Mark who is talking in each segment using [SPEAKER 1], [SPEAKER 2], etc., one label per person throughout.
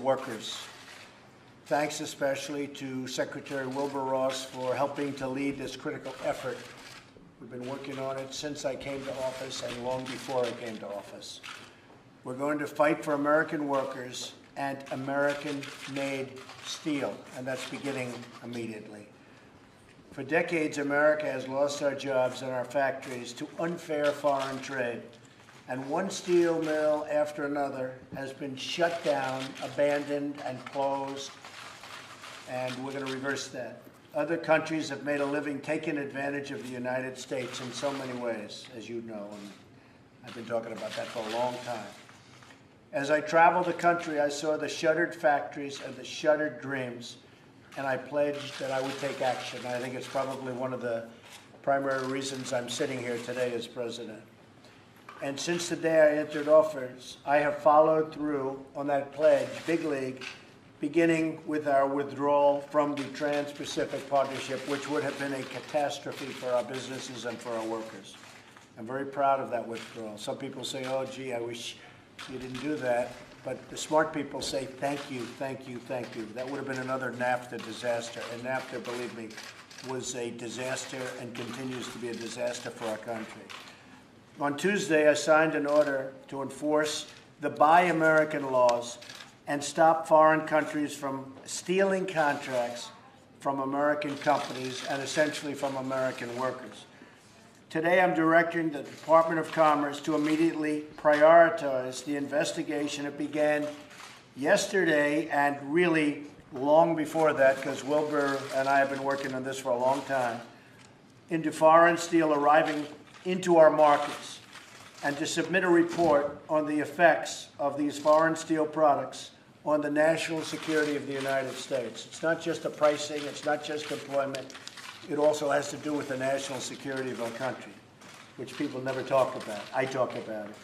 [SPEAKER 1] workers. Thanks especially to Secretary Wilbur Ross for helping to lead this critical effort. We've been working on it since I came to office and long before I came to office. We're going to fight for American workers and American-made steel, and that's beginning immediately. For decades, America has lost our jobs and our factories to unfair foreign trade, and one steel mill after another has been shut down, abandoned, and closed, and we're going to reverse that. Other countries have made a living taking advantage of the United States in so many ways, as you know, and I've been talking about that for a long time. As I traveled the country, I saw the shuttered factories and the shuttered dreams, and I pledged that I would take action. I think it's probably one of the primary reasons I'm sitting here today as president. And since the day I entered office, I have followed through on that pledge, big league, beginning with our withdrawal from the Trans-Pacific Partnership, which would have been a catastrophe for our businesses and for our workers. I'm very proud of that withdrawal. Some people say, oh, gee, I wish you didn't do that. But the smart people say, thank you, thank you, thank you. That would have been another NAFTA disaster. And NAFTA, believe me, was a disaster and continues to be a disaster for our country. On Tuesday, I signed an order to enforce the Buy American laws and stop foreign countries from stealing contracts from American companies and essentially from American workers. Today, I'm directing the Department of Commerce to immediately prioritize the investigation. It began yesterday and really long before that, because Wilbur and I have been working on this for a long time, into foreign steel arriving into our markets, and to submit a report on the effects of these foreign steel products on the national security of the United States. It's not just the pricing, it's not just employment, it also has to do with the national security of our country, which people never talk about. I talk about it.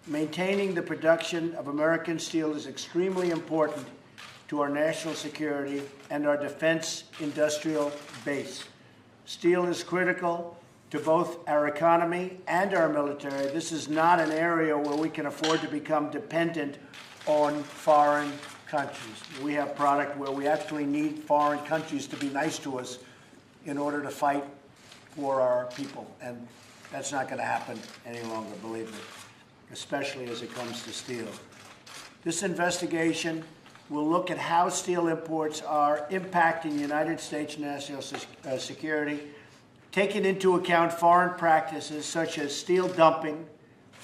[SPEAKER 1] Maintaining the production of American steel is extremely important to our national security and our defense industrial base. Steel is critical to both our economy and our military. This is not an area where we can afford to become dependent on foreign countries. We have product where we actually need foreign countries to be nice to us in order to fight for our people. And that's not going to happen any longer, believe me, especially as it comes to steel. This investigation will look at how steel imports are impacting United States national security, taking into account foreign practices such as steel dumping.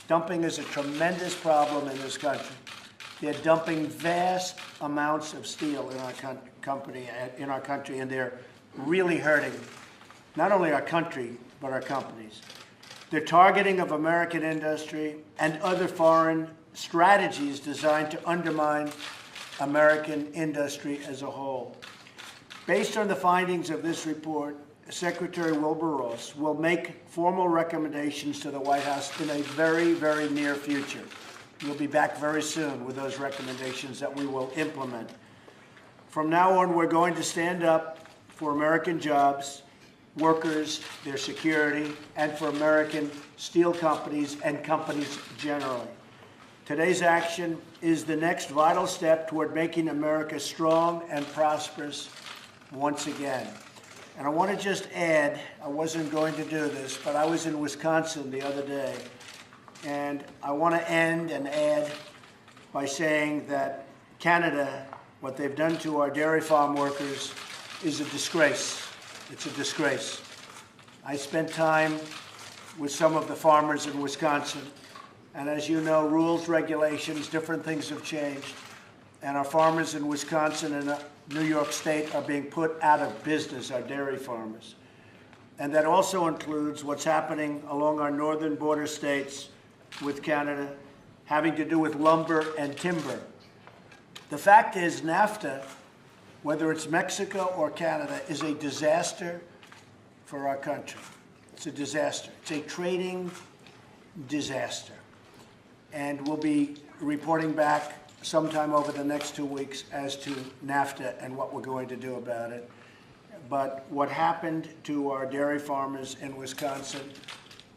[SPEAKER 1] Dumping is a tremendous problem in this country. They're dumping vast amounts of steel in our country, and they're really hurting not only our country, but our companies. Their targeting of American industry and other foreign strategies designed to undermine American industry as a whole. Based on the findings of this report, Secretary Wilbur Ross will make formal recommendations to the White House in a very, very near future. We'll be back very soon with those recommendations that we will implement. From now on, we're going to stand up for American jobs, workers, their security, and for American steel companies and companies generally. Today's action is the next vital step toward making America strong and prosperous once again. And I want to just add, I wasn't going to do this, but I was in Wisconsin the other day, and I want to end and add by saying that Canada, what they've done to our dairy farm workers is a disgrace. It's a disgrace. I spent time with some of the farmers in Wisconsin, and as you know, rules, regulations, different things have changed, and our farmers in Wisconsin and New York State are being put out of business, our dairy farmers. And that also includes what's happening along our northern border states with Canada, having to do with lumber and timber. The fact is, NAFTA, whether it's Mexico or Canada, is a disaster for our country. It's a disaster. It's a trading disaster. And we'll be reporting back sometime over the next 2 weeks as to NAFTA and what we're going to do about it. But what happened to our dairy farmers in Wisconsin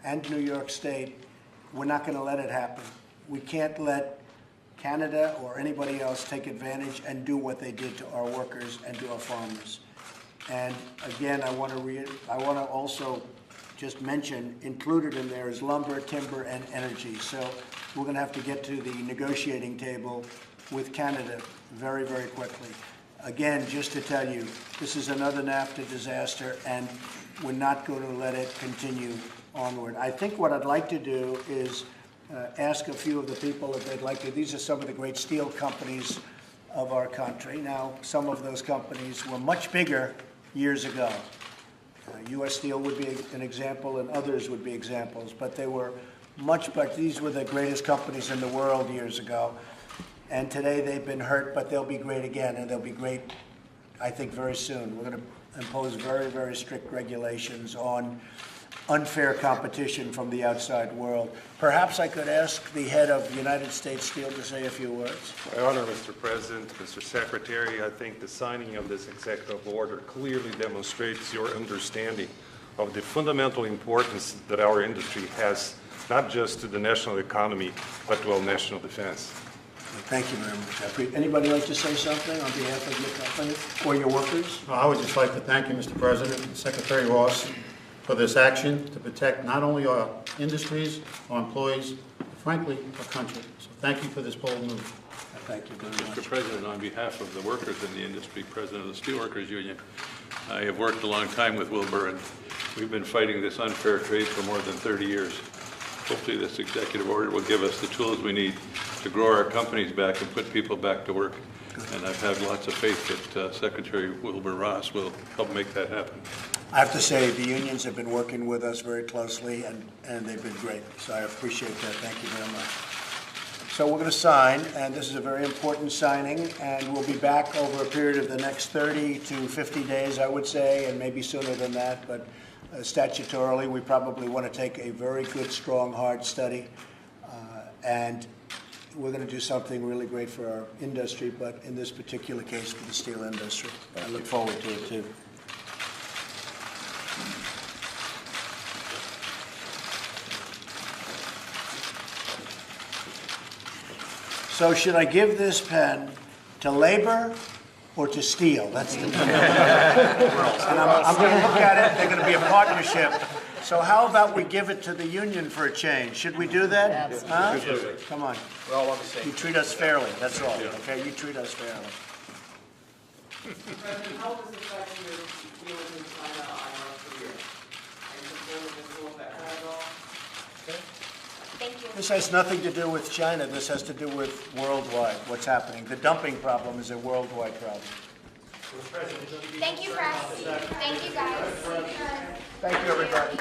[SPEAKER 1] and New York State, we're not going to let it happen. We can't let Canada or anybody else take advantage and do what they did to our workers and to our farmers. And again, I want to also just mention, included in there is lumber, timber, and energy. So we're going to have to get to the negotiating table with Canada very, very quickly. Again, just to tell you, this is another NAFTA disaster, and we're not going to let it continue onward. I think what I'd like to do is ask a few of the people if they'd like to. These are some of the great steel companies of our country. Now, some of those companies were much bigger years ago. U.S. Steel would be an example, and others would be examples, but they were but these were the greatest companies in the world years ago. And today they've been hurt, but they'll be great again, and they'll be great, I think, very soon. We're going to impose very, very strict regulations on unfair competition from the outside world. Perhaps I could ask the head of United States Steel to say a few words.
[SPEAKER 2] My honor, Mr. President, Mr. Secretary, I think the signing of this executive order clearly demonstrates your understanding of the fundamental importance that our industry has, not just to the national economy, but to our national defense.
[SPEAKER 1] Thank you very much. Anybody like to say something on behalf of your company or your workers?
[SPEAKER 3] I would just like to thank you, Mr. President, and Secretary Ross, for this action to protect not only our industries, our employees, but frankly, our country. So thank you for this bold move.
[SPEAKER 1] Thank you very much.
[SPEAKER 4] Mr. President, on behalf of the workers in the industry, President of the Steelworkers Union, I have worked a long time with Wilbur, and we've been fighting this unfair trade for more than 30 years. Hopefully this executive order will give us the tools we need to grow our companies back and put people back to work. And I've had lots of faith that Secretary Wilbur Ross will help make that happen.
[SPEAKER 1] I have to say the unions have been working with us very closely, and they've been great. So I appreciate that. Thank you very much. So we're going to sign, and this is a very important signing, and we'll be back over a period of the next 30 to 50 days, I would say, and maybe sooner than that. But statutorily, we probably want to take a very good, strong, hard study, and we're going to do something really great for our industry, but in this particular case, for the steel industry. I look forward to it, too. So should I give this pen to labor or to steel? That's the and I'm going to look at it. They're going to be a partnership. So how about we give it to the union for a change? Should we do that? Huh? Come on.
[SPEAKER 5] We're all on the same.
[SPEAKER 1] You treat us fairly. That's all. Okay, you treat us fairly.
[SPEAKER 6] President, how does this affect your dealings in China on our career? Are you concerned with this will affect that at all?
[SPEAKER 7] Thank you.
[SPEAKER 1] This has nothing to do with China. This has to do with worldwide, what's happening. The dumping problem is a worldwide problem.
[SPEAKER 7] Thank you, press. Thank you, guys.
[SPEAKER 1] Thank you, everybody.